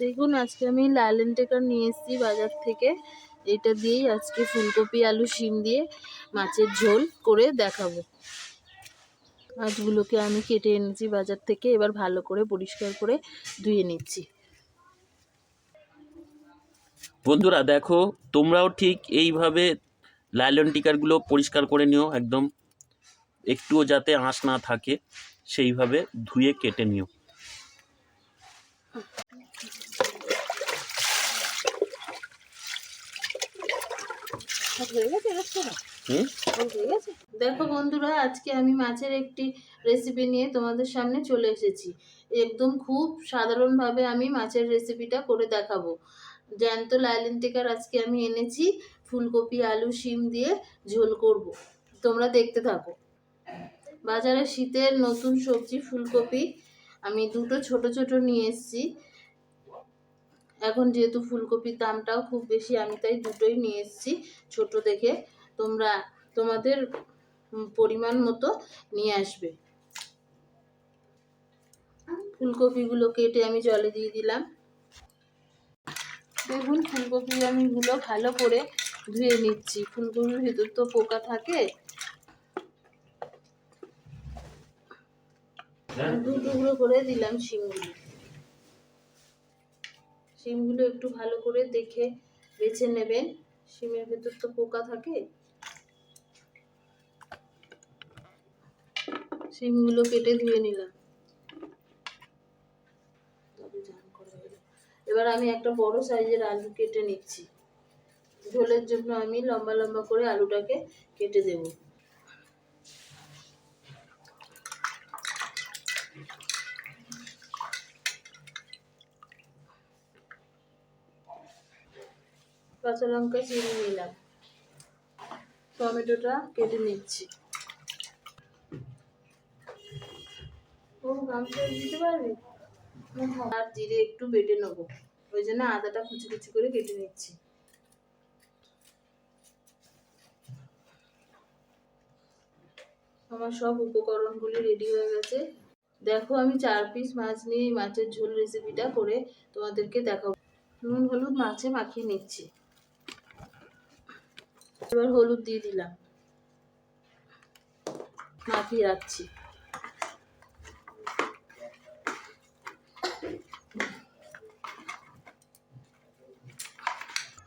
দেখুন আজকে আমি লালন টেকার নিয়ে এসেছি বাজার থেকে। এটা দিয়েই আজকে ফুলকপি আলু শিম দিয়ে মাছের ঝোল করে দেখাবো। মাছগুলোকে আমি কেটে এনেছি বাজার থেকে, এবার ভালো করে পরিষ্কার করে ধুয়ে নিচ্ছি। বন্ধুরা দেখো, তোমরাও ঠিক এইভাবে লাইলন টিকারগুলো পরিষ্কার করে নিও, একদম একটুও যাতে আঁশ না থাকে সেইভাবে ধুয়ে কেটে নিও। দেখো বন্ধুরা, আজকে আমি মাছের একটি রেসিপি নিয়ে তোমাদের সামনে চলে এসেছি। একদম খুব সাধারণভাবে আমি মাছের রেসিপিটা করে দেখাবো। জ্যান্ত লাইলন টিকার আজকে আমি এনেছি, ফুলকপি আলু শিম দিয়ে ঝোল করব। তোমরা দেখতে থাকো। বাজারে শীতের নতুন সবজি ফুলকপি আমি দুটো ছোট ছোট নিয়ে এসেছি। এখন যেহেতু ফুলকপির দামটাও খুব বেশি, আমি তাই দুটোই নিয়ে এসেছি ছোট দেখে। তোমরা তোমাদের পরিমাণ মতো নিয়ে আসবে। ফুলকপিগুলো কেটে আমি জলে দিয়ে দিলাম। দেখুন ফুলকপি আমি ভালো করে ধুয়ে নিচ্ছি। ফুলকপির ভিতর তো পোকা থাকে। দু টুকরো করে দিলাম শিমগুলো একটু ভালো করে দেখে বেছে নেবেন, শিমের ভেতর তো পোকা থাকে। শিমগুলো কেটে ধুয়ে নিলাম। এবার আমি একটা বড় সাইজের আলু কেটে নিচ্ছি। ঝোলের জন্য আমি লম্বা লম্বা করে আলুটাকে কেটে দেব। কাঁচা লঙ্কা চিড়ে নিলাম। টমেটোটা কেটে নিচ্ছি। ও গামছা দিতে পারবি? আর জিরে একটু বেটে নেবো, ওই জন্য আদাটা কুচি কুচি করে কেটে নিচ্ছি। আমার সব উপকরণগুলি রেডি হয়ে গেছে। দেখো আমি 4 পিস মাছ নিয়ে মাছের ঝোল রেসিপিটা করে তোমাদেরকে দেখাবো। নুন হলুদ মাছে মাখিয়ে নিচ্ছি। এবার হলুদ দিয়ে দিলাম, মাখিয়ে রাখছি।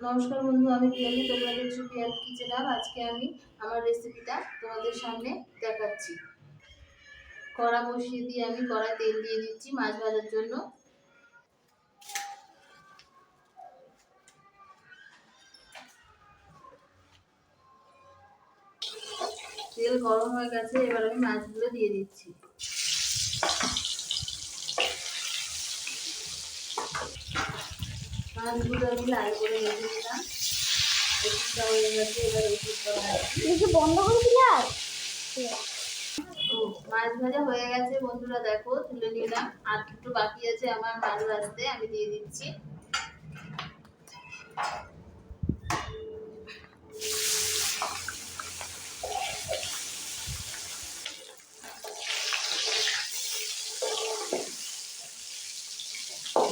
নমস্কার বন্ধু, আমি পিয়ালি, তোমরা দেখছো পিয়ালি কিচেন আপ। আজকে আমি আমার রেসিপিটা তোমাদের সামনে দেখাচ্ছি। কড়া বসিয়ে দিয়ে আমি কড়ায় তেল দিয়ে দিচ্ছি মাছ ভাজার জন্য। তেল গরম হয়ে গেছে, এবার আমি মাছগুলো দিয়ে দিচ্ছি। মাছগুলো আমি লাল করে ভেজে নিলাম। ওষুধটা হয়ে গেছে, এবার ওষুধটা বন্ধ করে দিলাম। মাছ ভাজা হয়ে গেছে বন্ধুরা, দেখো তুলে নিলাম। আর দুটো বাকি আছে আমার মাছ ভাজতে, আমি দিয়ে দিচ্ছি।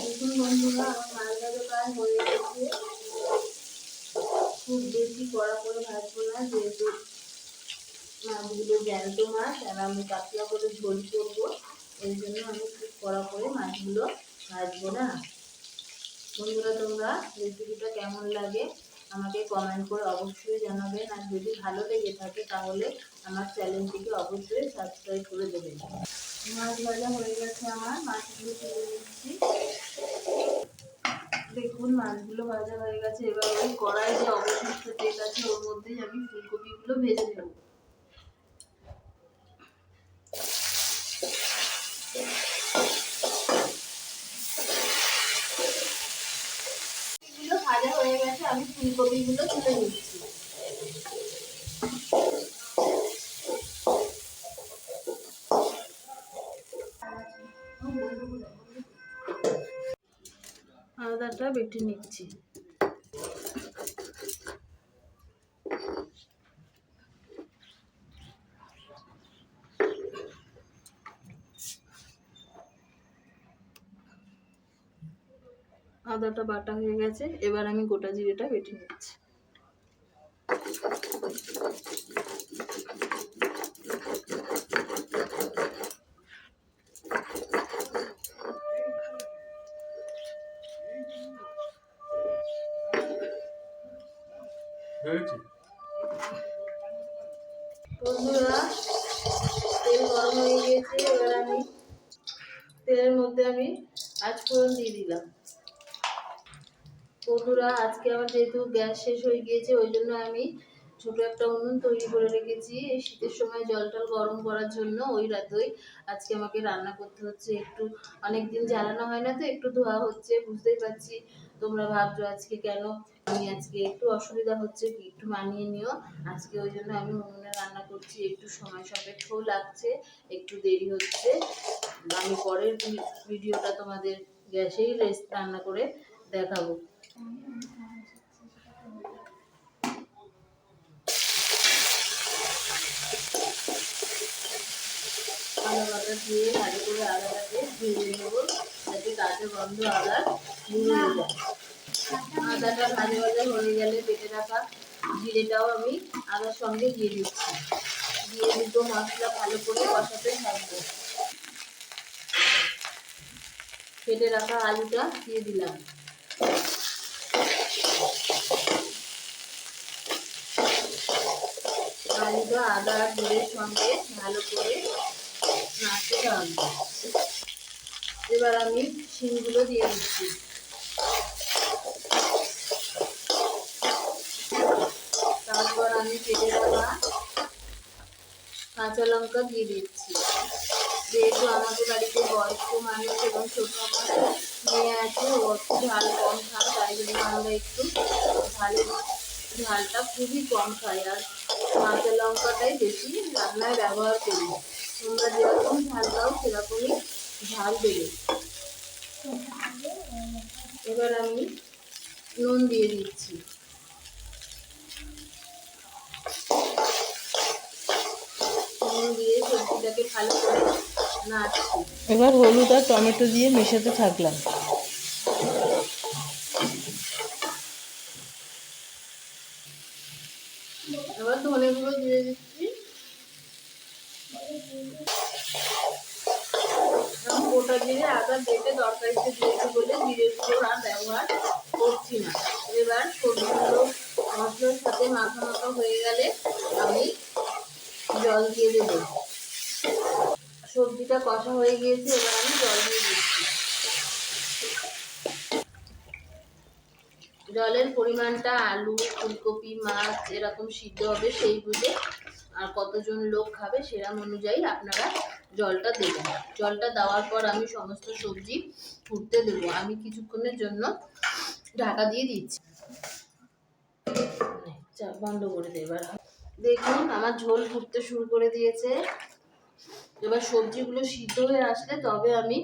দেখুন বন্ধুরা, আমার মাছ ভাজা প্রায় হয়ে গেছে। খুব বেশি কড়া করে ভাজবো না, যেহেতু মাছগুলো জ্যান্ত মাছ আর আমি পাতলা করে ঝোল করবো, এই জন্য আমি খুব কড়া করে মাছগুলো ভাজবো না। বন্ধুরা তোমরা রেসিপিটা কেমন লাগে আমাকে কমেন্ট করে অবশ্যই জানাবেন। আর যদি ভালো লেগে থাকে তাহলে আমার চ্যানেলটিকে অবশ্যই সাবস্ক্রাইব করে দেবেন। মাছ ভাজা হয়ে গেছে আমার, মাছগুলো তুলে নিচ্ছি। দেখুন মাছগুলো ভাজা হয়ে গেছে। এবার ওই কড়াই যে অবশিষ্ট তেল আছে ওর মধ্যেই আমি ফুলকপিগুলো ভেজে নেব। ভাজা হয়ে গেছে, আমি ফুলকপিগুলো তুলে নিচ্ছি। আদাটা বেটে নিচ্ছি। আদাটা বাটা হয়ে গেছে, এবার আমি গোটা জিরেটা বেটে নিচ্ছি। বন্ধুরা, তেল গরম হয়ে গিয়েছে, এবার আমি তেলের মধ্যে আমি পাঁচফোড়ন দিয়ে দিলাম। বন্ধুরা, আজকে আমার যেহেতু গ্যাস শেষ হয়ে গিয়েছে, ওই জন্য আমি ছোট একটা উনুন তৈরি করে রেখেছি এই শীতের সময় জল টল গরম করার জন্য। ওই রাতেই আজকে আমাকে রান্না করতে হচ্ছে। একটু অনেকদিন জ্বালানো হয় না, তো একটু ধোয়া হচ্ছে, বুঝতেই পারছি। তোমরা ভাবছো আজকে কেন, আমি আজকে একটু অসুবিধা হচ্ছে, কি একটু মানিয়ে নিও। আজকে ওই জন্য আমি উনুনে রান্না করছি, একটু সময় সাপেক্ষও লাগছে, একটু দেরি হচ্ছে। আমি পরের ভিডিওটা তোমাদের গ্যাসেই রান্না করে দেখাবো। আদা বাটা দিয়ে ভালো করে আদাটাকে ভেজে নেবো, যাতে কাঁচা গন্ধ আদার দূর হয়ে যায়। আদাটা ভাজা ভাজা হয়ে গেলে বেটে রাখা জিরেটাও আমি আদার সঙ্গে দিয়ে দিচ্ছি। দিয়ে দুটো মশলা ভালো করে কষাতে থাকবো। কেটে রাখা আলুটা দিয়ে দিলাম। আলুটা আদা আর জিরের সঙ্গে ভালো করে নাড়তে থাকবো। এবার আমি শিমগুলো দিয়ে দিচ্ছি। তারপর আমি কেটে রাখা কাঁচা লঙ্কা দিয়ে দিচ্ছি। যেহেতু আমাদের বাড়িতে বয়স্ক মানুষ এবং ছোট মেয়ে আছে, ও একটু ঝাল কম খায়, তাই জন্য আমরা একটু ঝালটা খুবই কম খাই, আর কাঁচা লঙ্কাটাই বেশি রান্নায় ব্যবহার করি। তোমরা যেরকম ঝাল খাও সেরকমই ঝাল দেবে। এবার আমি নুন দিয়ে দিচ্ছি। নুন দিয়ে সবজিটাকে ভালো করে নাড়ছি। এবার হলুদ আর টমেটো দিয়ে মেশাতে থাকলাম। এবার ধনে গুঁড়ো দিয়ে দিচ্ছি। গোটা জিরে আদা বেটে তরকারিতে দিয়েছি বলে জিরের গুঁড়ো আর ব্যবহার করছি না। এবার সবজিগুলো মশলার সাথে মাখা মাখা হয়ে গেলে আমি জল দিয়ে দেবো। সবজিটা কষা হয়ে গিয়েছে, এবার আমি জল দিয়ে দিচ্ছি। জলের পরিমাণটা আলু, ফুলকপি, মাছ এরকম সিদ্ধ হবে সেই বুঝে, আর কতজন লোক খাবে সেরকম অনুযায়ী আপনারা জলটা দেবেন। জলটা দেওয়ার পর আমি সমস্ত সবজি ফুটতে দেবো। আমি কিছুক্ষণের জন্য ঢাকা দিয়ে দিচ্ছি। বন্ধ করে দেবার। দেখুন আমার ঝোল ফুটতে শুরু করে দিয়েছে। এবার সবজিগুলো সিদ্ধ হয়ে আসলে তবে আমি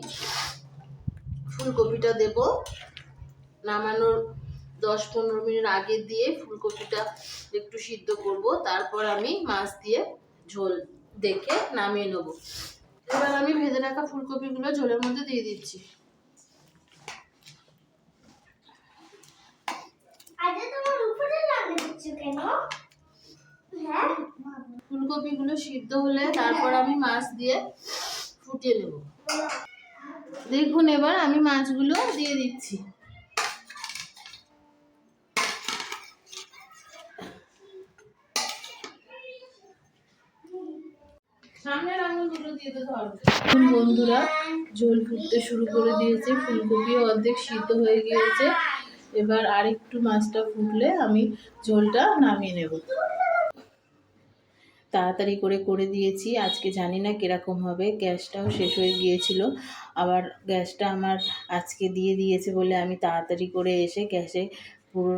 ফুলকপিটা দেব। নামানোর 10-15 মিনিট আগে দিয়ে ফুলকপিটা একটু সিদ্ধ করব, তারপর আমি মাছ দিয়ে ঝোল দেখে নামিয়ে নেব। এবার আমি ভেজে রাখা ফুলকপিগুলো ঝোলের মধ্যে দিয়ে দিচ্ছি। ফুলকপিগুলো সিদ্ধ হলে তারপর আমি মাছ দিয়ে ফুটিয়ে নেব। দেখুন এবার আমি মাছগুলো দিয়ে দিচ্ছি। বন্ধুরা, ঝোল ফুটতে শুরু করে দিয়েছে, ফুলকপিও অর্ধেক সিদ্ধ হয়ে গিয়েছে। এবার আরেকটু মাছটা ফুটলে আমি ঝোলটা নামিয়ে নেব। তাড়াতাড়ি করে দিয়েছি আজকে, জানি না কিরকম হবে। গ্যাসটাও শেষ হয়ে গিয়েছিল, আবার গ্যাসটা আমার আজকে দিয়ে দিয়েছে বলে আমি তাড়াতাড়ি করে এসে গ্যাসে পুরো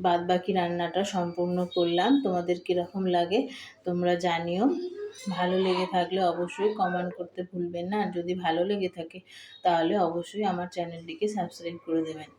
বাদবাকি রান্নাটা সম্পূর্ণ করলাম। তোমাদের কীরকম লাগে তোমরা জানিও। ভালো লেগে থাকলে অবশ্যই কমেন্ট করতে ভুলবেন না, আর যদি ভালো লেগে থাকে তাহলে অবশ্যই আমার চ্যানেলটিকে সাবস্ক্রাইব করে দেবেন।